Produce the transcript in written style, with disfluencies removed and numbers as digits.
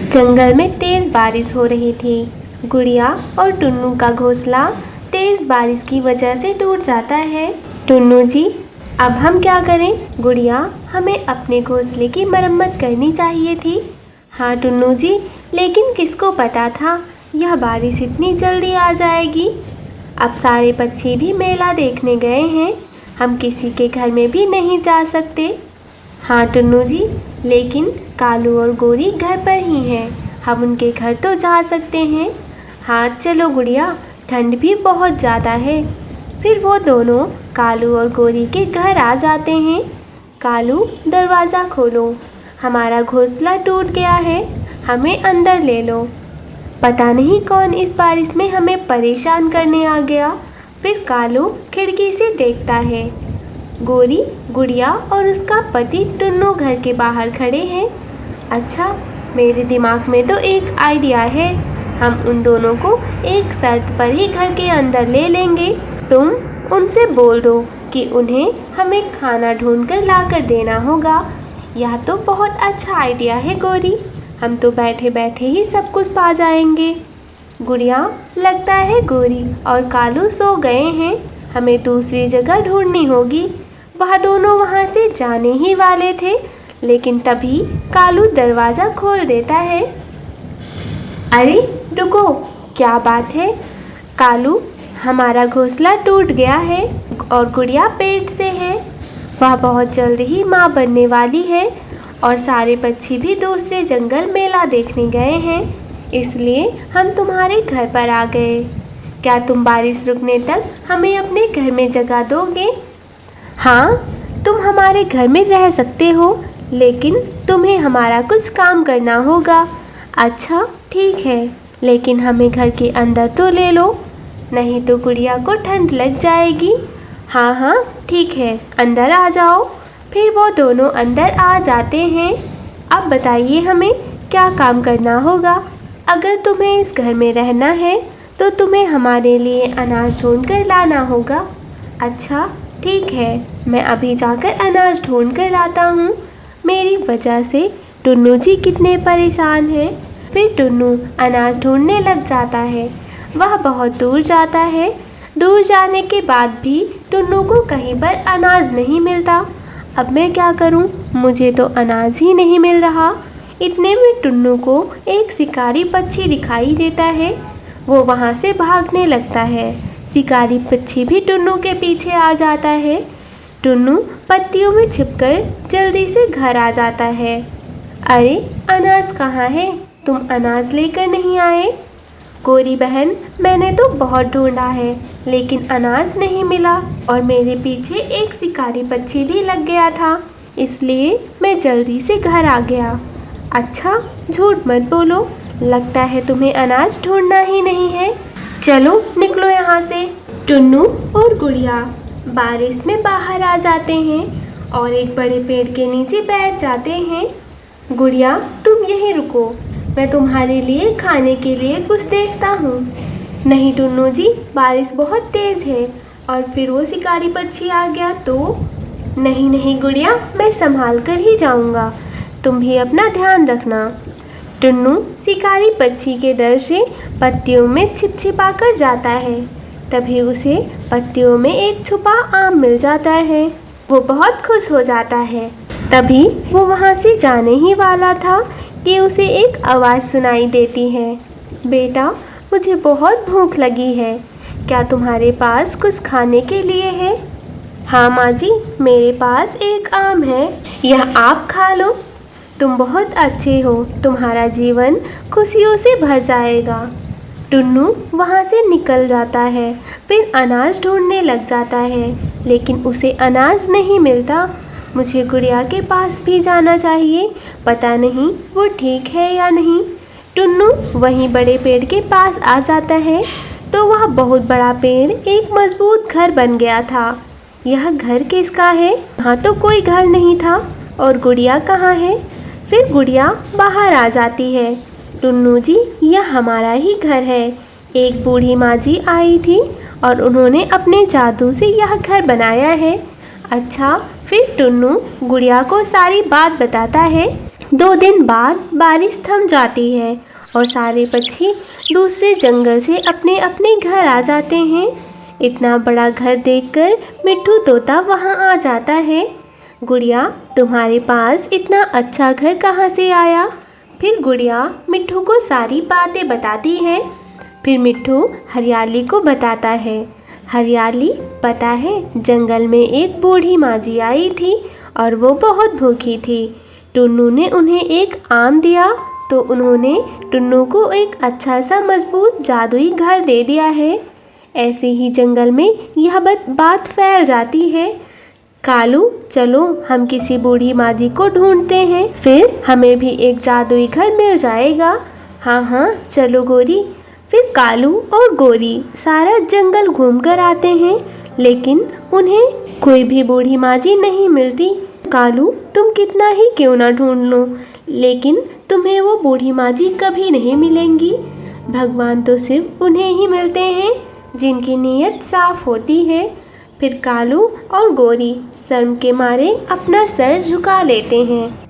जंगल में तेज बारिश हो रही थी। गुड़िया और टुन्नू का घोंसला तेज बारिश की वजह से टूट जाता है। टुन्नू जी, अब हम क्या करें? गुड़िया, हमें अपने घोंसले की मरम्मत करनी चाहिए थी। हाँ टुन्नू जी, लेकिन किसको पता था यह बारिश इतनी जल्दी आ जाएगी। अब सारे पक्षी भी मेला देखने गए हैं, हम किसी के घर में भी नहीं जा सकते। हाँ टुन्नू जी, लेकिन कालू और गोरी घर पर ही हैं, हम उनके घर तो जा सकते हैं। हाँ चलो गुड़िया, ठंड भी बहुत ज़्यादा है। फिर वो दोनों कालू और गोरी के घर आ जाते हैं। कालू, दरवाज़ा खोलो, हमारा घोंसला टूट गया है, हमें अंदर ले लो। पता नहीं कौन इस बारिश में हमें परेशान करने आ गया। फिर कालू खिड़की से देखता है, गोरी, गुड़िया और उसका पति टुन्नू घर के बाहर खड़े हैं। अच्छा, मेरे दिमाग में तो एक आइडिया है, हम उन दोनों को एक शर्त पर ही घर के अंदर ले लेंगे। तुम उनसे बोल दो कि उन्हें हमें खाना ढूंढकर लाकर देना होगा। यह तो बहुत अच्छा आइडिया है गोरी, हम तो बैठे बैठे ही सब कुछ पा जाएंगे। गुड़िया, लगता है गोरी और कालू सो गए हैं, हमें दूसरी जगह ढूंढनी होगी। वह दोनों वहाँ से जाने ही वाले थे, लेकिन तभी कालू दरवाज़ा खोल देता है। अरे रुको, क्या बात है? कालू, हमारा घोंसला टूट गया है और गुड़िया पेट से है। वह बहुत जल्द ही माँ बनने वाली है और सारे पक्षी भी दूसरे जंगल मेला देखने गए हैं, इसलिए हम तुम्हारे घर पर आ गए। क्या तुम बारिश रुकने तक हमें अपने घर में जगह दोगे? हाँ, तुम हमारे घर में रह सकते हो, लेकिन तुम्हें हमारा कुछ काम करना होगा। अच्छा ठीक है, लेकिन हमें घर के अंदर तो ले लो, नहीं तो गुड़िया को ठंड लग जाएगी। हाँ हाँ ठीक है, अंदर आ जाओ। फिर वो दोनों अंदर आ जाते हैं। अब बताइए हमें क्या काम करना होगा। अगर तुम्हें इस घर में रहना है तो तुम्हें हमारे लिए अनाज ढूंढ कर लाना होगा। अच्छा ठीक है, मैं अभी जाकर अनाज ढूंढ कर लाता हूँ। मेरी वजह से टुन्नू जी कितने परेशान हैं। फिर टुन्नू अनाज ढूंढने लग जाता है। वह बहुत दूर जाता है। दूर जाने के बाद भी टुन्नू को कहीं पर अनाज नहीं मिलता। अब मैं क्या करूं? मुझे तो अनाज ही नहीं मिल रहा। इतने में टुन्नू को एक शिकारी पक्षी दिखाई देता है। वो वहां से भागने लगता है। शिकारी पक्षी भी टुन्नू के पीछे आ जाता है। टुन्नू पत्तियों में छिपकर जल्दी से घर आ जाता है। अरे अनाज कहाँ है? तुम अनाज लेकर नहीं आए? गोरी बहन, मैंने तो बहुत ढूंढा है, लेकिन अनाज नहीं मिला और मेरे पीछे एक शिकारी पक्षी भी लग गया था, इसलिए मैं जल्दी से घर आ गया। अच्छा, झूठ मत बोलो, लगता है तुम्हें अनाज ढूंढना ही नहीं है। चलो निकलो यहाँ से। टुन्नू और गुड़िया बारिश में बाहर आ जाते हैं और एक बड़े पेड़ के नीचे बैठ जाते हैं। गुड़िया, तुम यहीं रुको, मैं तुम्हारे लिए खाने के लिए कुछ देखता हूँ। नहीं टुन्नू जी, बारिश बहुत तेज़ है और फिर वो शिकारी पक्षी आ गया तो? नहीं नहीं गुड़िया, मैं संभाल कर ही जाऊँगा, तुम भी अपना ध्यान रखना। टुन्नू शिकारी पक्षी के डर से पत्तियों में छिपा कर जाता है। तभी उसे पत्तियों में एक छुपा आम मिल जाता है। वो बहुत खुश हो जाता है। तभी वो वहाँ से जाने ही वाला था कि उसे एक आवाज़ सुनाई देती है। बेटा, मुझे बहुत भूख लगी है, क्या तुम्हारे पास कुछ खाने के लिए है? हाँ माँ जी, मेरे पास एक आम है, यह आप खा लो। तुम बहुत अच्छे हो, तुम्हारा जीवन खुशियों से भर जाएगा। टुन्नू वहाँ से निकल जाता है। फिर अनाज ढूंढने लग जाता है, लेकिन उसे अनाज नहीं मिलता। मुझे गुड़िया के पास भी जाना चाहिए, पता नहीं वो ठीक है या नहीं। टुन्नू वहीं बड़े पेड़ के पास आ जाता है तो वह बहुत बड़ा पेड़ एक मजबूत घर बन गया था। यह घर किसका है? यहाँ तो कोई घर नहीं था। और गुड़िया कहाँ है? फिर गुड़िया बाहर आ जाती है। टुन्नू जी, यह हमारा ही घर है। एक बूढ़ी माँ जी आई थी और उन्होंने अपने जादू से यह घर बनाया है। अच्छा, फिर टुन्नू गुड़िया को सारी बात बताता है। 2 दिन बाद बारिश थम जाती है और सारे पक्षी दूसरे जंगल से अपने अपने घर आ जाते हैं। इतना बड़ा घर देखकर मिट्ठू तोता वहाँ आ जाता है। गुड़िया, तुम्हारे पास इतना अच्छा घर कहाँ से आया? फिर गुड़िया मिट्ठू को सारी बातें बताती है। फिर मिट्ठू हरियाली को बताता है। हरियाली, पता है जंगल में एक बूढ़ी माँझी आई थी और वो बहुत भूखी थी। टुन्नू ने उन्हें एक आम दिया तो उन्होंने टुन्नू को एक अच्छा सा मजबूत जादुई घर दे दिया है। ऐसे ही जंगल में यह बात फैल जाती है। कालू, चलो हम किसी बूढ़ी माँझी को ढूंढते हैं, फिर हमें भी एक जादुई घर मिल जाएगा। हाँ हाँ चलो गोरी। फिर कालू और गोरी सारा जंगल घूम कर आते हैं, लेकिन उन्हें कोई भी बूढ़ी माँझी नहीं मिलती। कालू, तुम कितना ही क्यों ना ढूंढ लो, लेकिन तुम्हें वो बूढ़ी माँझी कभी नहीं मिलेंगी। भगवान तो सिर्फ उन्हें ही मिलते हैं जिनकी नीयत साफ होती है। फिर कालू और गोरी शर्म के मारे अपना सर झुका लेते हैं।